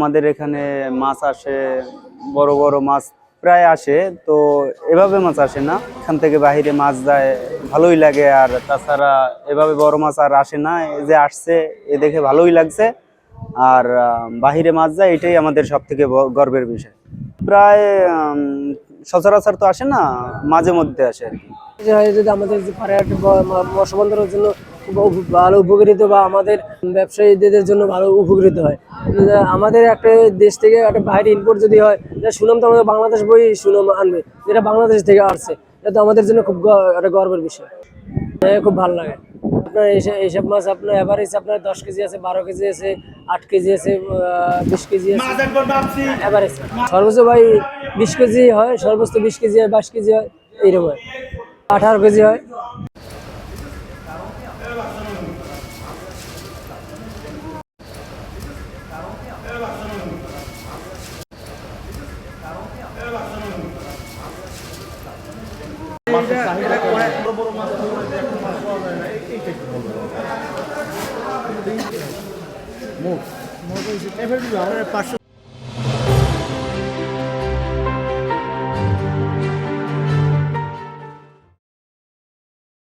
আমাদের এখানে মাছ আসে, বড় বড় মাছ প্রায় আসে। তো এভাবে মাছ আসে না, এখান থেকে বাহিরে মাছ যায়, ভালোই লাগে। আর তাছাড়া এভাবে বড় মাছ আর আসে না, এই যে আসছে এ দেখে ভালোই লাগছে। আর বাহিরে মাছ যায়, এটাই আমাদের সব থেকে গর্বের বিষয়। প্রায় সচরাচর তো আসে না, মাঝে মধ্যে আসে আর কি। যদি আমাদের যে পাড়ায় মৎস্য বন্দরের জন্য ভালো উপকৃত বা আমাদের ব্যবসায়ীদের জন্য ভালো উপকৃত হয়। আমাদের একটা দেশ থেকে একটা বাইরে ইম্পোর্ট যদি হয়, সুনাম তো আমাদের বাংলাদেশ বই সুনাম আনবে, যেটা বাংলাদেশ থেকে আসছে। এটা তো আমাদের জন্য খুব একটা গর্বের বিষয়। খুব ভালো লাগে। আপনার এইসব মাছ আপনার এভারেজ আপনার 10 কেজি আছে, 12 কেজি আছে, 8 কেজি আছে, 20 কেজি আছে এভারেজ। সর্বোচ্চ ভাই 20 কেজি হয়, সর্বোচ্চ 20 কেজি হয়, 22 কেজি হয়, এইরকম হয়, 18 কেজি হয়। মোট 500